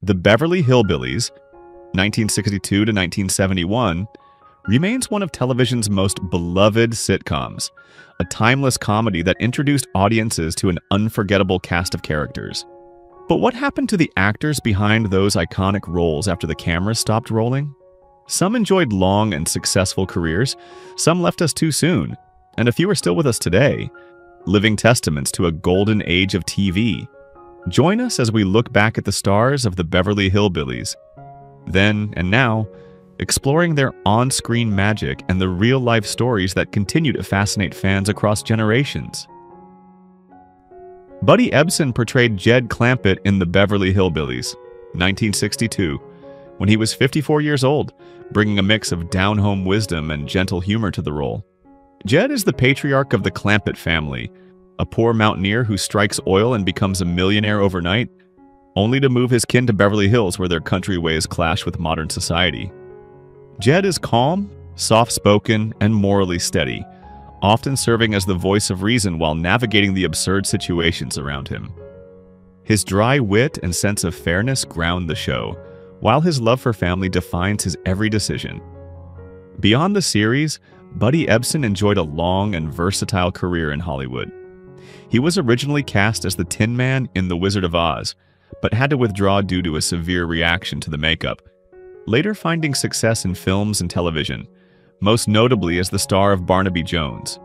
The Beverly Hillbillies, 1962 to 1971, remains one of television's most beloved sitcoms, a timeless comedy that introduced audiences to an unforgettable cast of characters. But what happened to the actors behind those iconic roles after the cameras stopped rolling? Some enjoyed long and successful careers, some left us too soon, and a few are still with us today, living testaments to a golden age of TV. Join us as we look back at the stars of the Beverly Hillbillies, then and now, exploring their on-screen magic and the real-life stories that continue to fascinate fans across generations. Buddy Ebsen portrayed Jed Clampett in the Beverly Hillbillies, 1962, when he was 54 years old, bringing a mix of down-home wisdom and gentle humor to the role. Jed is the patriarch of the Clampett family, a poor mountaineer who strikes oil and becomes a millionaire overnight, only to move his kin to Beverly Hills where their country ways clash with modern society. Jed is calm, soft-spoken, and morally steady, often serving as the voice of reason while navigating the absurd situations around him. His dry wit and sense of fairness ground the show, while his love for family defines his every decision. Beyond the series, Buddy Ebsen enjoyed a long and versatile career in Hollywood. He was originally cast as the Tin Man in The Wizard of Oz, but had to withdraw due to a severe reaction to the makeup, later finding success in films and television, most notably as the star of Barnaby Jones.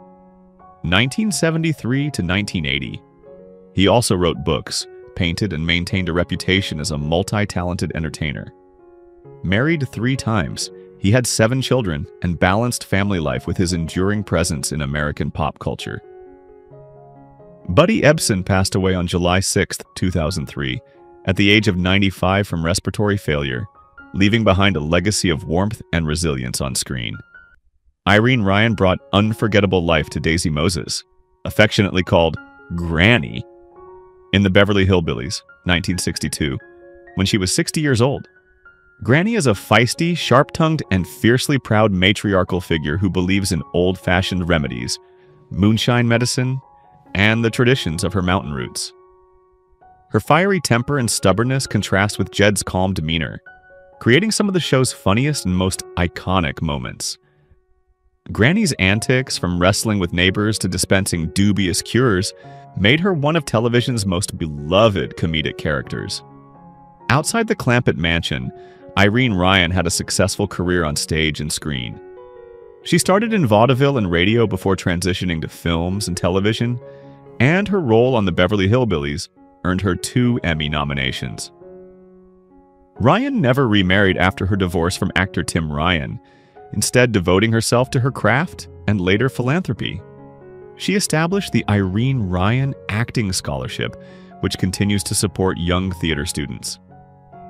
1973 to 1980. He also wrote books, painted, and maintained a reputation as a multi-talented entertainer. Married 3 times, he had 7 children and balanced family life with his enduring presence in American pop culture. Buddy Ebsen passed away on July 6, 2003, at the age of 95 from respiratory failure, leaving behind a legacy of warmth and resilience on screen. Irene Ryan brought unforgettable life to Daisy Moses, affectionately called Granny, in the Beverly Hillbillies, 1962, when she was 60 years old. Granny is a feisty, sharp-tongued, and fiercely proud matriarchal figure who believes in old-fashioned remedies, moonshine medicine, and the traditions of her mountain roots. Her fiery temper and stubbornness contrast with Jed's calm demeanor, creating some of the show's funniest and most iconic moments. Granny's antics, from wrestling with neighbors to dispensing dubious cures, made her one of television's most beloved comedic characters. Outside the Clampett mansion, Irene Ryan had a successful career on stage and screen. She started in vaudeville and radio before transitioning to films and television, and her role on the Beverly Hillbillies earned her 2 Emmy nominations. Ryan never remarried after her divorce from actor Tim Ryan, instead devoting herself to her craft and later philanthropy. She established the Irene Ryan Acting Scholarship, which continues to support young theater students.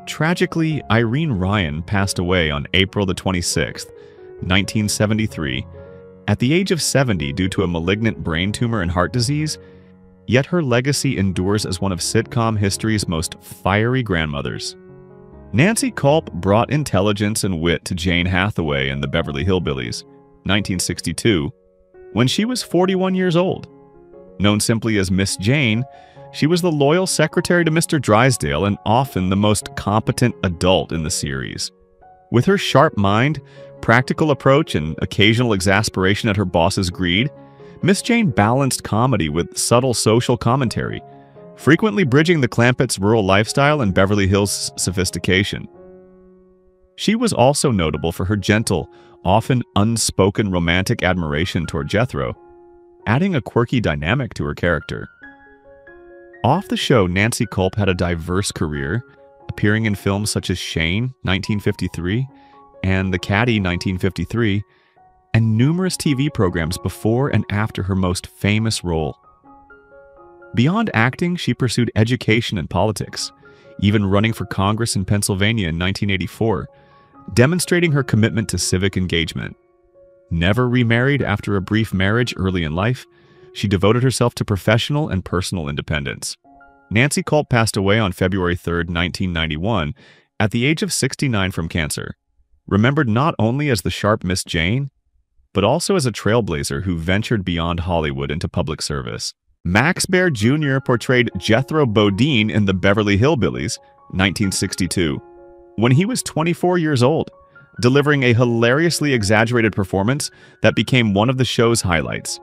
Tragically, Irene Ryan passed away on April the 26th, 1973, at the age of 70 due to a malignant brain tumor and heart disease, yet her legacy endures as one of sitcom history's most fiery grandmothers. Nancy Culp brought intelligence and wit to Jane Hathaway in the Beverly Hillbillies, 1962, when she was 41 years old. Known simply as Miss Jane, she was the loyal secretary to Mr. Drysdale and often the most competent adult in the series. With her sharp mind, practical approach, and occasional exasperation at her boss's greed, Miss Jane balanced comedy with subtle social commentary, frequently bridging the Clampetts' rural lifestyle and Beverly Hills' sophistication. She was also notable for her gentle, often unspoken romantic admiration toward Jethro, adding a quirky dynamic to her character. Off the show, Nancy Culp had a diverse career, appearing in films such as Shane, 1953, and The Caddy, 1953, and numerous TV programs before and after her most famous role. Beyond acting, she pursued education and politics, even running for Congress in Pennsylvania in 1984, demonstrating her commitment to civic engagement. Never remarried after a brief marriage early in life, she devoted herself to professional and personal independence. Nancy Culp passed away on February 3, 1991, at the age of 69 from cancer, remembered not only as the sharp Miss Jane, but also as a trailblazer who ventured beyond Hollywood into public service. Max Baer Jr. portrayed Jethro Bodine in the Beverly Hillbillies, 1962, when he was 24 years old, delivering a hilariously exaggerated performance that became one of the show's highlights.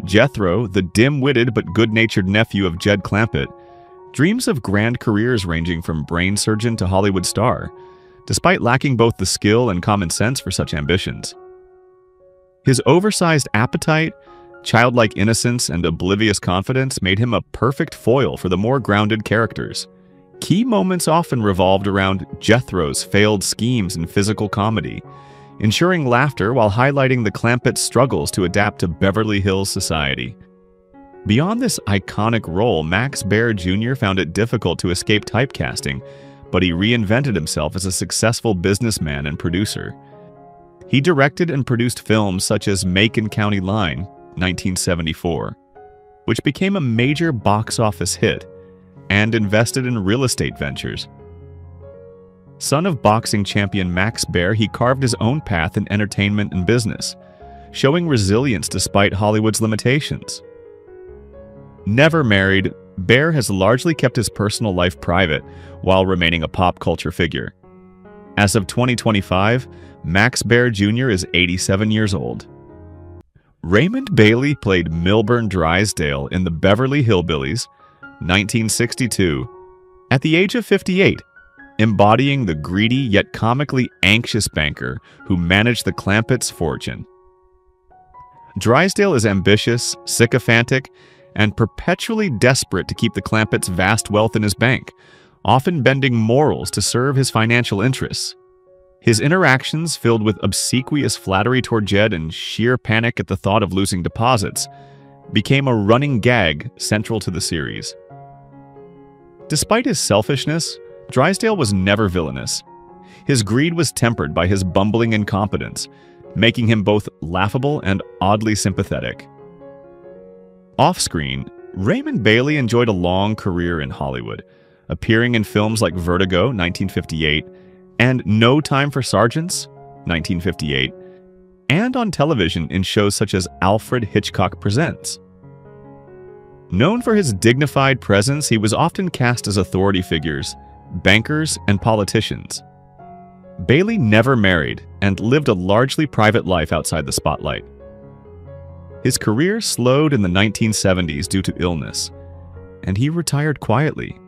Jethro, the dim-witted but good-natured nephew of Jed Clampett, dreams of grand careers ranging from brain surgeon to Hollywood star, despite lacking both the skill and common sense for such ambitions. His oversized appetite, childlike innocence, and oblivious confidence made him a perfect foil for the more grounded characters. Key moments often revolved around Jethro's failed schemes and physical comedy, ensuring laughter while highlighting the Clampetts' struggles to adapt to Beverly Hills society. Beyond this iconic role, Max Baer Jr. found it difficult to escape typecasting, but he reinvented himself as a successful businessman and producer. He directed and produced films such as Macon County Line, 1974, which became a major box office hit, and invested in real estate ventures. Son of boxing champion Max Baer, he carved his own path in entertainment and business, showing resilience despite Hollywood's limitations. Never married, Baer has largely kept his personal life private while remaining a pop culture figure. As of 2025, Max Baer Jr. is 87 years old. Raymond Bailey played Milburn Drysdale in the Beverly Hillbillies, 1962, at the age of 58, embodying the greedy yet comically anxious banker who managed the Clampetts' fortune. Drysdale is ambitious, sycophantic, and perpetually desperate to keep the Clampetts' vast wealth in his bank, often bending morals to serve his financial interests. His interactions, filled with obsequious flattery toward Jed and sheer panic at the thought of losing deposits, became a running gag central to the series. Despite his selfishness, Drysdale was never villainous. His greed was tempered by his bumbling incompetence, making him both laughable and oddly sympathetic. Off-screen, Raymond Bailey enjoyed a long career in Hollywood, appearing in films like Vertigo, 1958, and No Time for Sergeants, 1958, and on television in shows such as Alfred Hitchcock Presents. Known for his dignified presence, he was often cast as authority figures, bankers, and politicians. Bailey never married and lived a largely private life outside the spotlight. His career slowed in the 1970s due to illness, and he retired quietly.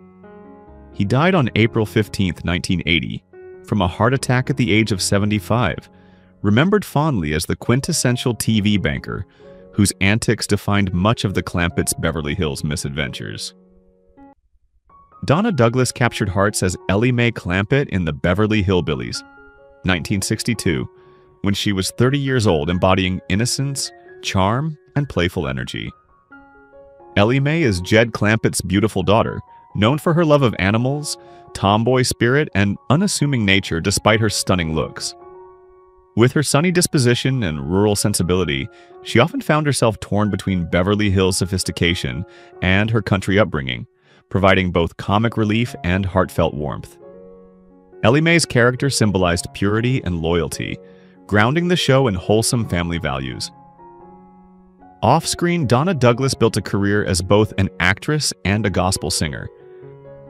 He died on April 15, 1980, from a heart attack at the age of 75, remembered fondly as the quintessential TV banker whose antics defined much of the Clampetts' Beverly Hills misadventures. Donna Douglas captured hearts as Ellie Mae Clampett in the Beverly Hillbillies, 1962, when she was 30 years old, embodying innocence, charm, and playful energy. Ellie Mae is Jed Clampett's beautiful daughter, known for her love of animals, tomboy spirit, and unassuming nature despite her stunning looks. With her sunny disposition and rural sensibility, she often found herself torn between Beverly Hills sophistication and her country upbringing, providing both comic relief and heartfelt warmth. Ellie Mae's character symbolized purity and loyalty, grounding the show in wholesome family values. Off-screen, Donna Douglas built a career as both an actress and a gospel singer.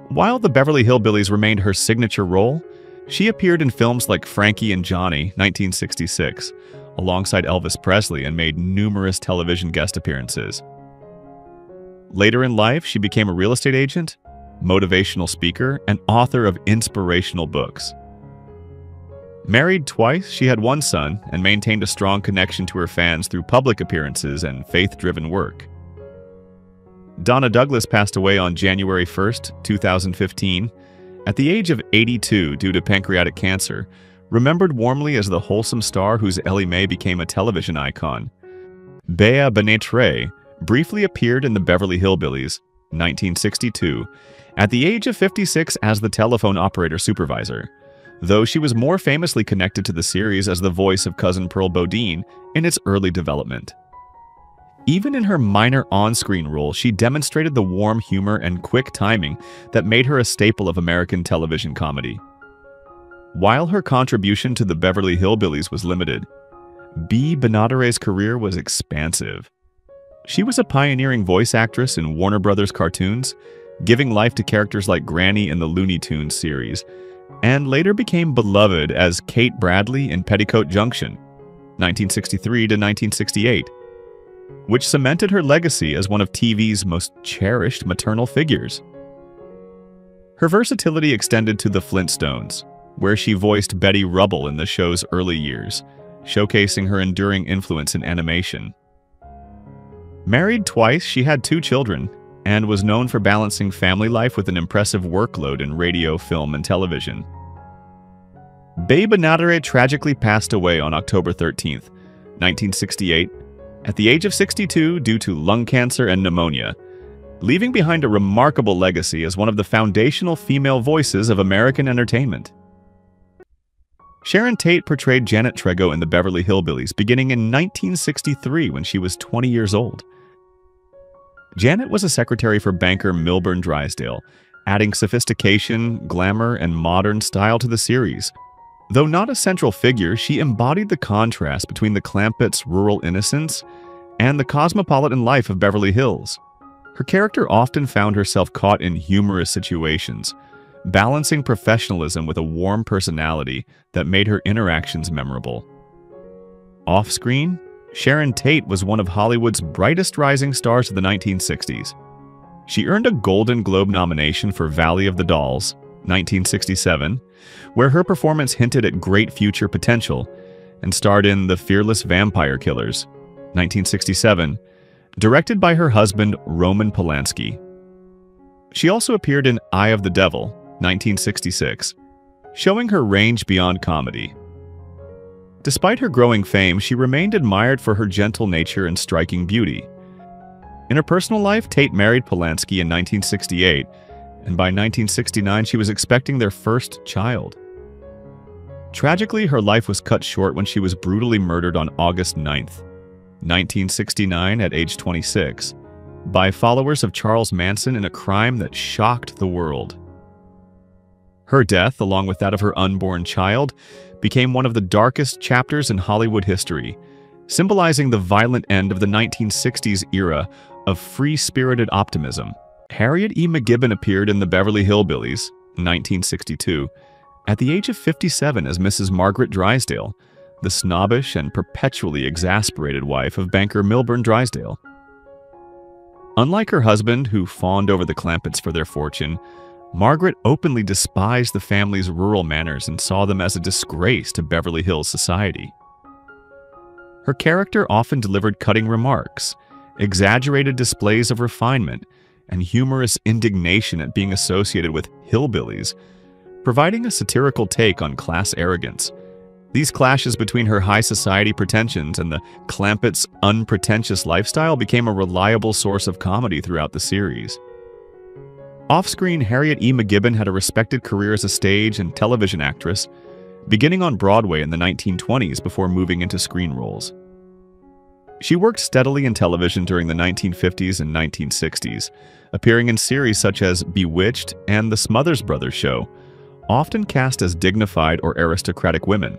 While the Beverly Hillbillies remained her signature role, she appeared in films like Frankie and Johnny, 1966, alongside Elvis Presley, and made numerous television guest appearances. Later in life, she became a real estate agent, motivational speaker, and author of inspirational books. Married twice, she had one son and maintained a strong connection to her fans through public appearances and faith-driven work. Donna Douglas passed away on January 1, 2015, at the age of 82 due to pancreatic cancer, remembered warmly as the wholesome star whose Ellie Mae became a television icon. Bea Benetre briefly appeared in the Beverly Hillbillies, 1962, at the age of 56 as the telephone operator supervisor, though she was more famously connected to the series as the voice of Cousin Pearl Bodine in its early development. Even in her minor on-screen role, she demonstrated the warm humor and quick timing that made her a staple of American television comedy. While her contribution to the Beverly Hillbillies was limited, Bea Benadetre's career was expansive. She was a pioneering voice actress in Warner Brothers cartoons, giving life to characters like Granny in the Looney Tunes series, and later became beloved as Kate Bradley in Petticoat Junction, 1963 to 1968, which cemented her legacy as one of TV's most cherished maternal figures. Her versatility extended to The Flintstones, where she voiced Betty Rubble in the show's early years, showcasing her enduring influence in animation. Married twice, she had 2 children, and was known for balancing family life with an impressive workload in radio, film, and television. Babe Anadare tragically passed away on October 13, 1968, at the age of 62 due to lung cancer and pneumonia, leaving behind a remarkable legacy as one of the foundational female voices of American entertainment. Sharon Tate portrayed Janet Trego in the Beverly Hillbillies beginning in 1963 when she was 20 years old. Janet was a secretary for banker Milburn Drysdale, adding sophistication, glamour, and modern style to the series. Though not a central figure, she embodied the contrast between the Clampetts' rural innocence and the cosmopolitan life of Beverly Hills. Her character often found herself caught in humorous situations, balancing professionalism with a warm personality that made her interactions memorable. Off-screen, Sharon Tate was one of Hollywood's brightest rising stars of the 1960s. She earned a Golden Globe nomination for Valley of the Dolls, 1967, where her performance hinted at great future potential, and starred in The Fearless Vampire Killers, 1967, directed by her husband Roman Polanski. She also appeared in Eye of the Devil, 1966, showing her range beyond comedy. Despite her growing fame, she remained admired for her gentle nature and striking beauty. In her personal life, Tate married Polanski in 1968, and by 1969 she was expecting their first child. Tragically, her life was cut short when she was brutally murdered on August 9, 1969 at age 26, by followers of Charles Manson in a crime that shocked the world. Her death, along with that of her unborn child, became one of the darkest chapters in Hollywood history, symbolizing the violent end of the 1960s era of free-spirited optimism. Harriet E. McGibbon appeared in the Beverly Hillbillies, 1962, at the age of 57 as Mrs. Margaret Drysdale, the snobbish and perpetually exasperated wife of banker Milburn Drysdale. Unlike her husband, who fawned over the Clampetts for their fortune, Margaret openly despised the family's rural manners and saw them as a disgrace to Beverly Hills society. Her character often delivered cutting remarks, exaggerated displays of refinement, and humorous indignation at being associated with hillbillies, providing a satirical take on class arrogance. These clashes between her high society pretensions and the Clampetts' unpretentious lifestyle became a reliable source of comedy throughout the series. Off-screen, Harriet E. McGibbon had a respected career as a stage and television actress, beginning on Broadway in the 1920s before moving into screen roles. She worked steadily in television during the 1950s and 1960s, appearing in series such as Bewitched and The Smothers Brothers Show, often cast as dignified or aristocratic women.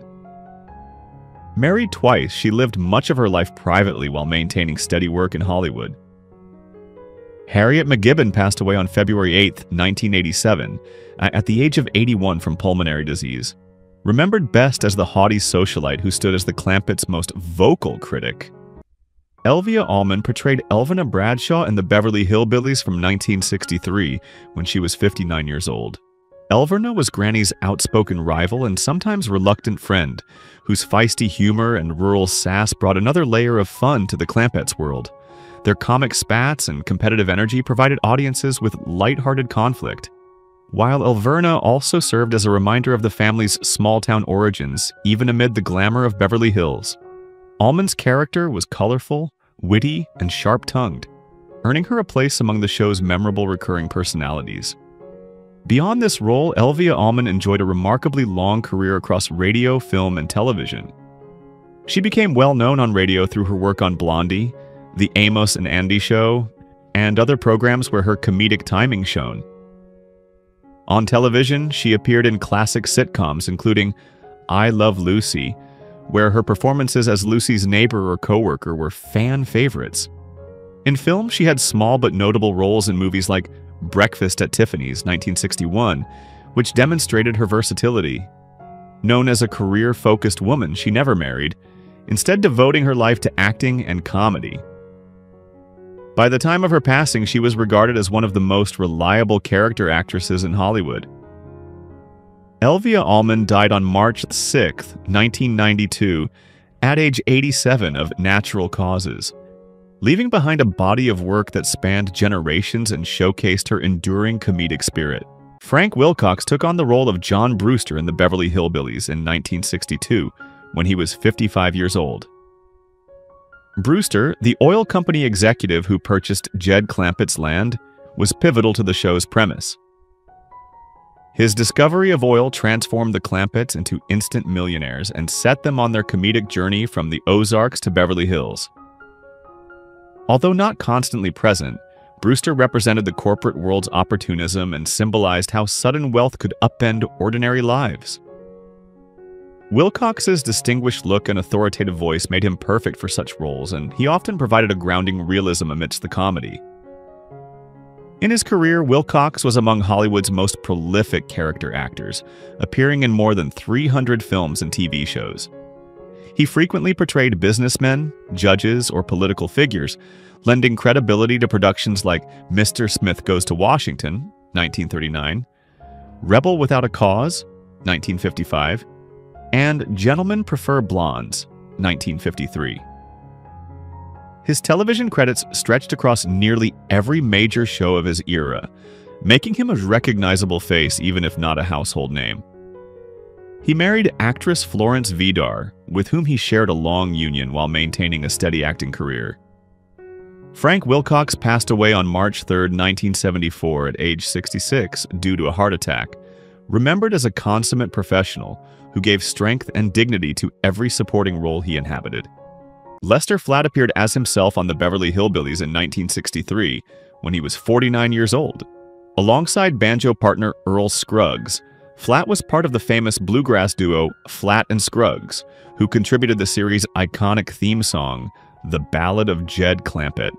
Married twice, she lived much of her life privately while maintaining steady work in Hollywood. Harriet McGibbon passed away on February 8, 1987, at the age of 81 from pulmonary disease. Remembered best as the haughty socialite who stood as the Clampetts' most vocal critic. Elvia Allman portrayed Elvina Bradshaw in the Beverly Hillbillies from 1963 when she was 59 years old. Elvina was Granny's outspoken rival and sometimes reluctant friend, whose feisty humor and rural sass brought another layer of fun to the Clampetts world. Their comic spats and competitive energy provided audiences with lighthearted conflict, while Elverna also served as a reminder of the family's small-town origins, even amid the glamour of Beverly Hills. Allman's character was colorful, witty, and sharp-tongued, earning her a place among the show's memorable recurring personalities. Beyond this role, Elvia Allman enjoyed a remarkably long career across radio, film, and television. She became well-known on radio through her work on Blondie, The Amos and Andy Show, and other programs where her comedic timing shone. On television, she appeared in classic sitcoms including I Love Lucy, where her performances as Lucy's neighbor or coworker were fan favorites. In film, she had small but notable roles in movies like Breakfast at Tiffany's, 1961, which demonstrated her versatility. Known as a career-focused woman, she never married, instead devoting her life to acting and comedy. By the time of her passing, she was regarded as one of the most reliable character actresses in Hollywood. Elvia Allman died on March 6, 1992, at age 87 of natural causes, leaving behind a body of work that spanned generations and showcased her enduring comedic spirit. Frank Wilcox took on the role of John Brewster in the Beverly Hillbillies in 1962, when he was 55 years old. Brewster, the oil company executive who purchased Jed Clampetts' land, was pivotal to the show's premise. His discovery of oil transformed the Clampetts into instant millionaires and set them on their comedic journey from the Ozarks to Beverly Hills. Although not constantly present, Brewster represented the corporate world's opportunism and symbolized how sudden wealth could upend ordinary lives. Wilcox's distinguished look and authoritative voice made him perfect for such roles, and he often provided a grounding realism amidst the comedy. In his career, Wilcox was among Hollywood's most prolific character actors, appearing in more than 300 films and TV shows. He frequently portrayed businessmen, judges, or political figures, lending credibility to productions like Mr. Smith Goes to Washington, 1939, Rebel Without a Cause, 1955, and Gentlemen Prefer Blondes, 1953. His television credits stretched across nearly every major show of his era, making him a recognizable face even if not a household name. He married actress Florence Vidar, with whom he shared a long union while maintaining a steady acting career. Frank Wilcox passed away on March 3, 1974 at age 66 due to a heart attack, remembered as a consummate professional who gave strength and dignity to every supporting role he inhabited. Lester Flatt appeared as himself on the Beverly Hillbillies in 1963 when he was 49 years old. Alongside banjo partner Earl Scruggs, Flatt was part of the famous bluegrass duo Flatt and Scruggs, who contributed the series' iconic theme song, The Ballad of Jed Clampett.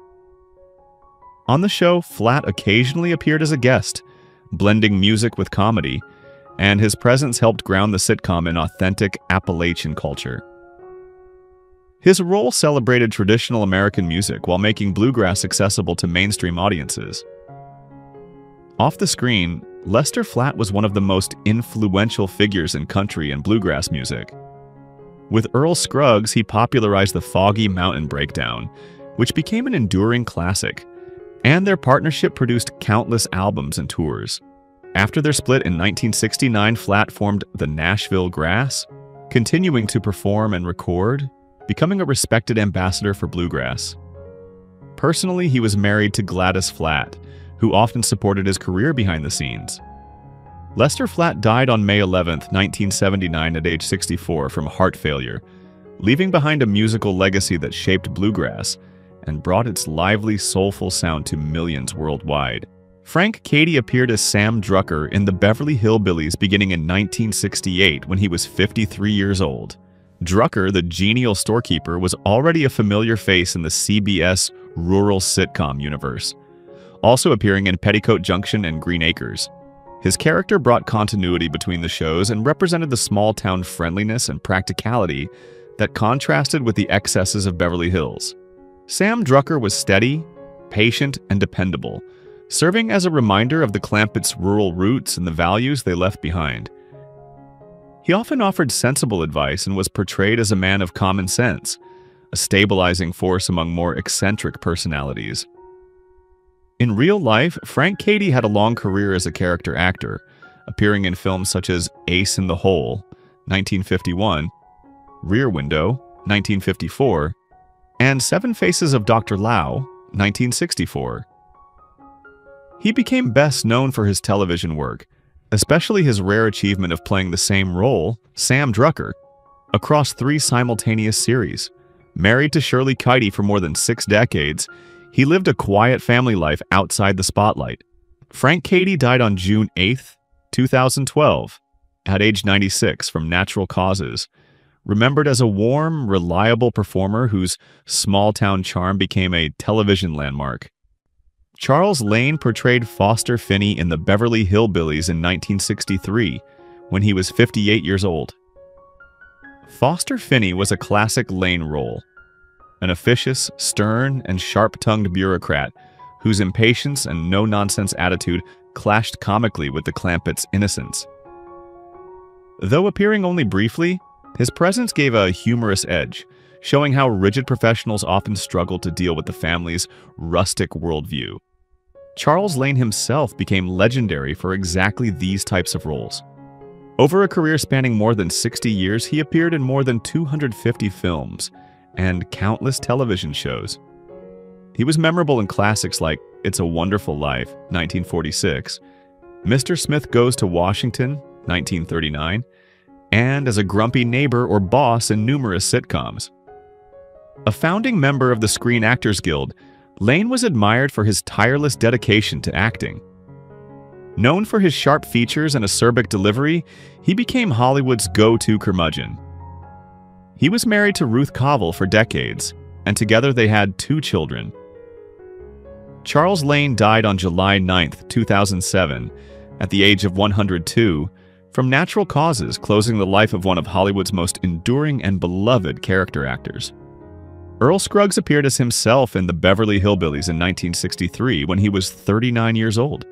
On the show, Flatt occasionally appeared as a guest, blending music with comedy, and his presence helped ground the sitcom in authentic Appalachian culture. His role celebrated traditional American music while making bluegrass accessible to mainstream audiences. Off the screen, Lester Flatt was one of the most influential figures in country and bluegrass music. With Earl Scruggs, he popularized the Foggy Mountain Breakdown, which became an enduring classic, and their partnership produced countless albums and tours. After their split in 1969, Flatt formed the Nashville Grass, continuing to perform and record, becoming a respected ambassador for bluegrass. Personally, he was married to Gladys Flatt, who often supported his career behind the scenes. Lester Flatt died on May 11, 1979 at age 64 from heart failure, leaving behind a musical legacy that shaped bluegrass and brought its lively, soulful sound to millions worldwide. Frank Cady appeared as Sam Drucker in the Beverly Hillbillies beginning in 1968 when he was 53 years old. Drucker, the genial storekeeper, was already a familiar face in the CBS rural sitcom universe, also appearing in Petticoat Junction and Green Acres. His character brought continuity between the shows and represented the small-town friendliness and practicality that contrasted with the excesses of Beverly Hills. Sam Drucker was steady, patient, and dependable, serving as a reminder of the Clampetts' rural roots and the values they left behind. He often offered sensible advice and was portrayed as a man of common sense, a stabilizing force among more eccentric personalities. In real life, Frank Cady had a long career as a character actor, appearing in films such as Ace in the Hole, 1951, Rear Window, 1954, and Seven Faces of Dr. Lao, 1964. He became best known for his television work, especially his rare achievement of playing the same role, Sam Drucker, across 3 simultaneous series. Married to Shirley Keite for more than 6 decades, he lived a quiet family life outside the spotlight. Frank Cady died on June 8, 2012, at age 96 from natural causes, remembered as a warm, reliable performer whose small-town charm became a television landmark. Charles Lane portrayed Foster Finney in the Beverly Hillbillies in 1963, when he was 58 years old. Foster Finney was a classic Lane role, an officious, stern, and sharp-tongued bureaucrat whose impatience and no-nonsense attitude clashed comically with the Clampetts' innocence. Though appearing only briefly, his presence gave a humorous edge, showing how rigid professionals often struggle to deal with the family's rustic worldview. Charles Lane himself became legendary for exactly these types of roles. Over a career spanning more than 60 years, he appeared in more than 250 films and countless television shows. He was memorable in classics like It's a Wonderful Life, 1946, Mr. Smith Goes to Washington, 1939, and as a grumpy neighbor or boss in numerous sitcoms. A founding member of the Screen Actors Guild, Lane was admired for his tireless dedication to acting. Known for his sharp features and acerbic delivery, he became Hollywood's go-to curmudgeon. He was married to Ruth Covell for decades, and together they had 2 children. Charles Lane died on July 9, 2007, at the age of 102, from natural causes, closing the life of one of Hollywood's most enduring and beloved character actors. Earl Scruggs appeared as himself in the Beverly Hillbillies in 1963 when he was 39 years old.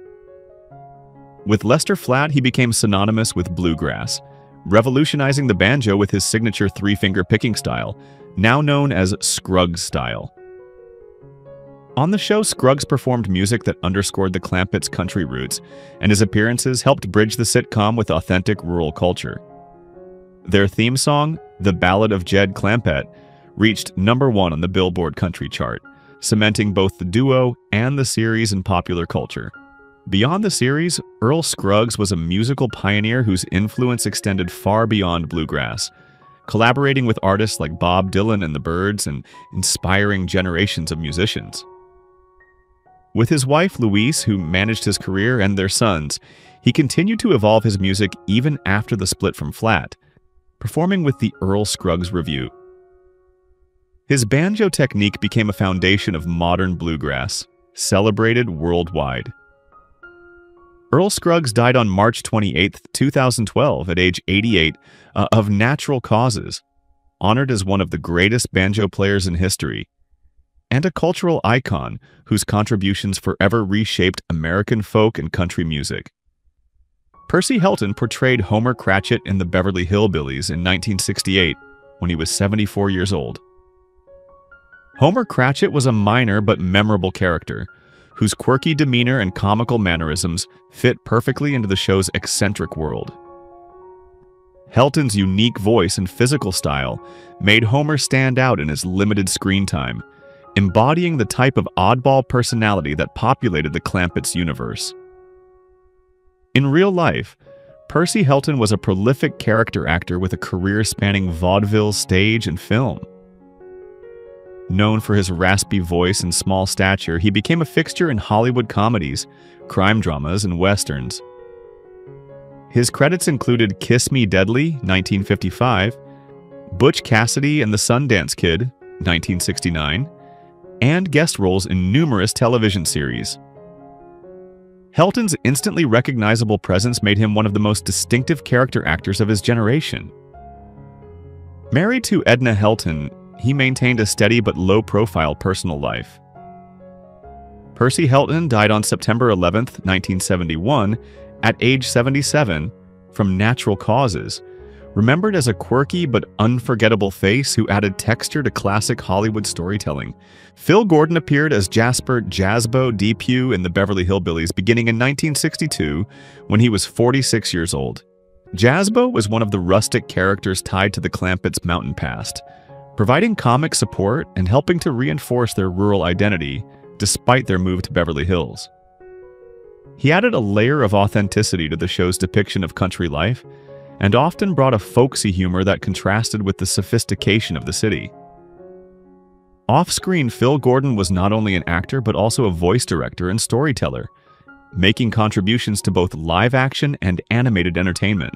With Lester Flatt, he became synonymous with bluegrass, revolutionizing the banjo with his signature 3-finger picking style, now known as Scruggs style. On the show, Scruggs performed music that underscored the Clampetts' country roots, and his appearances helped bridge the sitcom with authentic rural culture. Their theme song, The Ballad of Jed Clampett, reached #1 on the Billboard country chart, cementing both the duo and the series in popular culture. Beyond the series, Earl Scruggs was a musical pioneer whose influence extended far beyond bluegrass, collaborating with artists like Bob Dylan and the Byrds and inspiring generations of musicians. With his wife Louise, who managed his career, and their sons, he continued to evolve his music even after the split from Flatt, performing with the Earl Scruggs Revue. His banjo technique became a foundation of modern bluegrass, celebrated worldwide. Earl Scruggs died on March 28, 2012, at age 88, of natural causes, honored as one of the greatest banjo players in history, and a cultural icon whose contributions forever reshaped American folk and country music. Percy Helton portrayed Homer Cratchit in the Beverly Hillbillies in 1968, when he was 74 years old. Homer Cratchit was a minor but memorable character, whose quirky demeanor and comical mannerisms fit perfectly into the show's eccentric world. Helton's unique voice and physical style made Homer stand out in his limited screen time, embodying the type of oddball personality that populated the Clampetts universe. In real life, Percy Helton was a prolific character actor with a career spanning vaudeville, stage, and film. Known for his raspy voice and small stature, he became a fixture in Hollywood comedies, crime dramas, and westerns. His credits included Kiss Me Deadly, 1955, Butch Cassidy and the Sundance Kid, 1969, and guest roles in numerous television series. Helton's instantly recognizable presence made him one of the most distinctive character actors of his generation. Married to Edna Helton, he maintained a steady but low-profile personal life. Percy Helton died on September 11, 1971, at age 77, from natural causes, remembered as a quirky but unforgettable face who added texture to classic Hollywood storytelling. Phil Gordon appeared as Jasper "Jazzbo" Depew in the Beverly Hillbillies beginning in 1962, when he was 46 years old. Jazzbo was one of the rustic characters tied to the Clampetts' mountain past, providing comic support and helping to reinforce their rural identity despite their move to Beverly Hills. He added a layer of authenticity to the show's depiction of country life and often brought a folksy humor that contrasted with the sophistication of the city. Off-screen, Phil Gordon was not only an actor but also a voice director and storyteller, making contributions to both live-action and animated entertainment.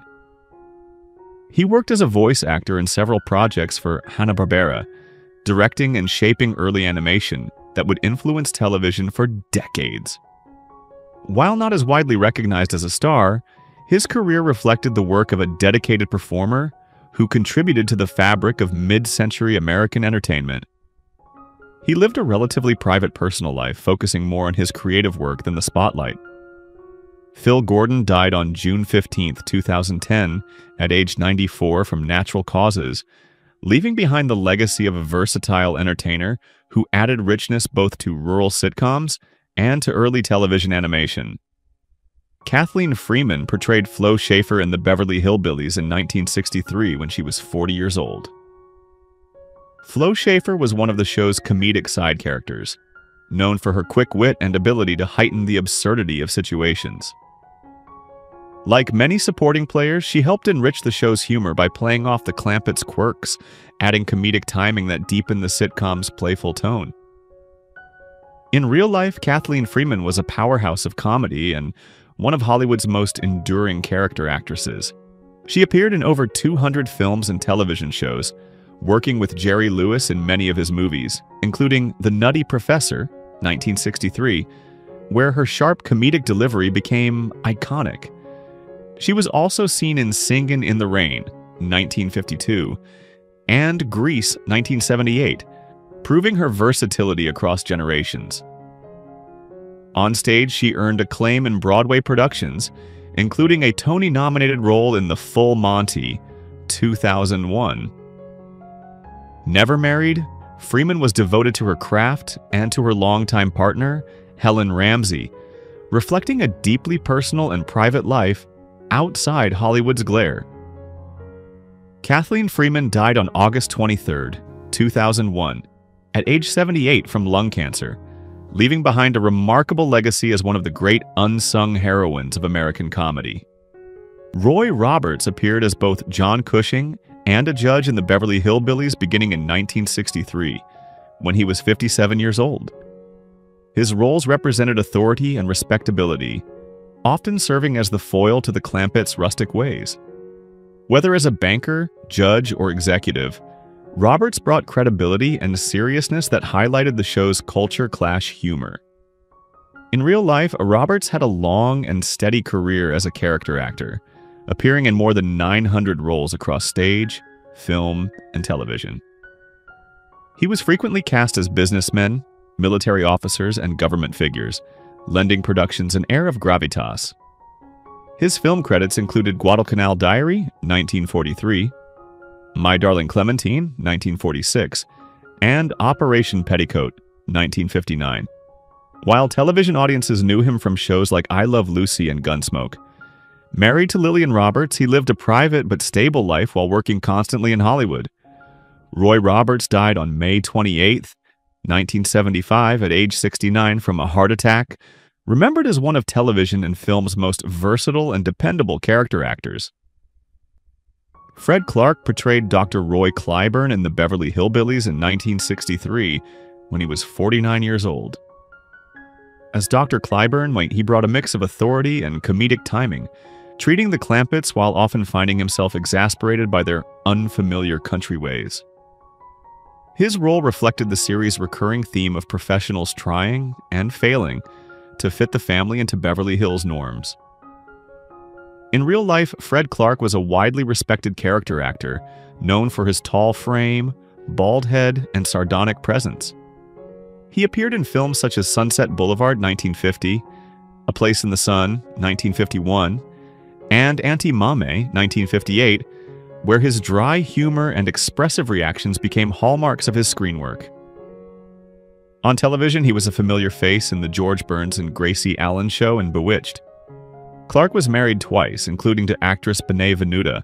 He worked as a voice actor in several projects for Hanna-Barbera, directing and shaping early animation, that would influence television for decades. While not as widely recognized as a star, his career reflected the work of a dedicated performer who contributed to the fabric of mid-century American entertainment. He lived a relatively private personal life, focusing more on his creative work than the spotlight. Phil Gordon died on June 15, 2010, at age 94 from natural causes, leaving behind the legacy of a versatile entertainer who added richness both to rural sitcoms and to early television animation. Kathleen Freeman portrayed Flo Schaefer in the Beverly Hillbillies in 1963 when she was 40 years old. Flo Schaefer was one of the show's comedic side characters, known for her quick wit and ability to heighten the absurdity of situations. Like many supporting players, she helped enrich the show's humor by playing off the Clampetts' quirks, adding comedic timing that deepened the sitcom's playful tone. In real life, Kathleen Freeman was a powerhouse of comedy and one of Hollywood's most enduring character actresses. She appeared in over 200 films and television shows, working with Jerry Lewis in many of his movies, including The Nutty Professor, 1963, where her sharp comedic delivery became iconic. She was also seen in Singin' in the Rain, 1952, and Grease, 1978, proving her versatility across generations. On stage, she earned acclaim in Broadway productions, including a Tony-nominated role in The Full Monty, 2001. Never married, Freeman was devoted to her craft and to her longtime partner, Helen Ramsey, reflecting a deeply personal and private life outside Hollywood's glare. Kathleen Freeman died on August 23, 2001, at age 78 from lung cancer, leaving behind a remarkable legacy as one of the great unsung heroines of American comedy. Roy Roberts appeared as both John Cushing and a judge in the Beverly Hillbillies beginning in 1963, when he was 57 years old. His roles represented authority and respectability, often serving as the foil to the Clampetts' rustic ways. Whether as a banker, judge, or executive, Roberts brought credibility and seriousness that highlighted the show's culture clash humor. In real life, Roberts had a long and steady career as a character actor, appearing in more than 900 roles across stage, film, and television. He was frequently cast as businessmen, military officers, and government figures, lending productions an air of gravitas. His film credits included Guadalcanal Diary, 1943, My Darling Clementine, 1946, and Operation Petticoat, 1959. While television audiences knew him from shows like I Love Lucy and Gunsmoke, married to Lillian Roberts, he lived a private but stable life while working constantly in Hollywood. Roy Roberts died on May 28, 1975, at age 69 from a heart attack, remembered as one of television and film's most versatile and dependable character actors. Fred Clark portrayed Dr. Roy Clyburn in the Beverly Hillbillies in 1963 when he was 49 years old. As Dr. Clyburn, he brought a mix of authority and comedic timing, treating the Clampetts while often finding himself exasperated by their unfamiliar country ways. His role reflected the series' recurring theme of professionals trying and failing to fit the family into Beverly Hills norms. In real life, Fred Clark was a widely respected character actor, known for his tall frame, bald head, and sardonic presence. He appeared in films such as Sunset Boulevard, 1950, A Place in the Sun, 1951, and Auntie Mame, 1958, where his dry humor and expressive reactions became hallmarks of his screen work. On television, he was a familiar face in the George Burns and Gracie Allen Show and Bewitched. Clark was married twice, including to actress Bené Venuta,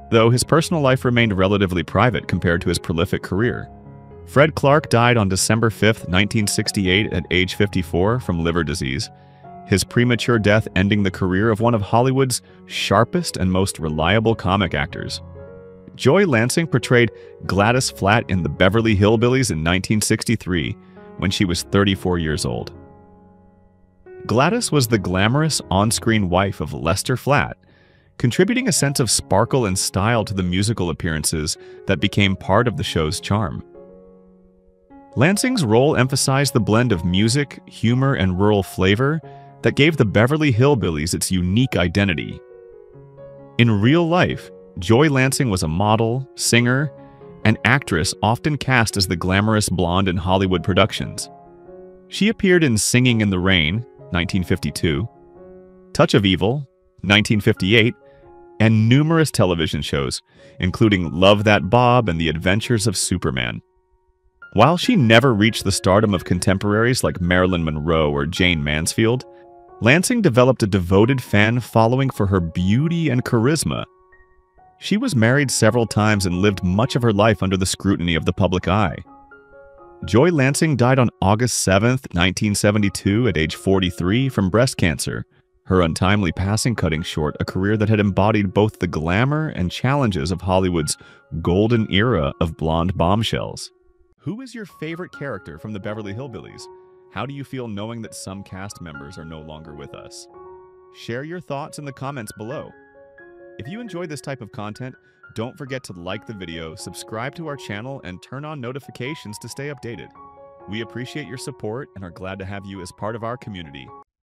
though his personal life remained relatively private compared to his prolific career. Fred Clark died on December 5, 1968, at age 54 from liver disease, his premature death ending the career of one of Hollywood's sharpest and most reliable comic actors. Joy Lansing portrayed Gladys Flatt in the Beverly Hillbillies in 1963, when she was 34 years old. Gladys was the glamorous on-screen wife of Lester Flatt, contributing a sense of sparkle and style to the musical appearances that became part of the show's charm. Lansing's role emphasized the blend of music, humor, and rural flavor that gave the Beverly Hillbillies its unique identity. In real life, Joy Lansing was a model, singer, and actress often cast as the glamorous blonde in Hollywood productions. She appeared in Singing in the Rain, 1952, Touch of Evil, 1958, and numerous television shows, including Love That Bob and The Adventures of Superman. While she never reached the stardom of contemporaries like Marilyn Monroe or Jane Mansfield, Lansing developed a devoted fan following for her beauty and charisma. She was married several times and lived much of her life under the scrutiny of the public eye. Joy Lansing died on August 7, 1972, at age 43 from breast cancer, her untimely passing cutting short a career that had embodied both the glamour and challenges of Hollywood's golden era of blonde bombshells. Who is your favorite character from the Beverly Hillbillies? How do you feel knowing that some cast members are no longer with us? Share your thoughts in the comments below. If you enjoy this type of content, don't forget to like the video, subscribe to our channel, and turn on notifications to stay updated. We appreciate your support and are glad to have you as part of our community.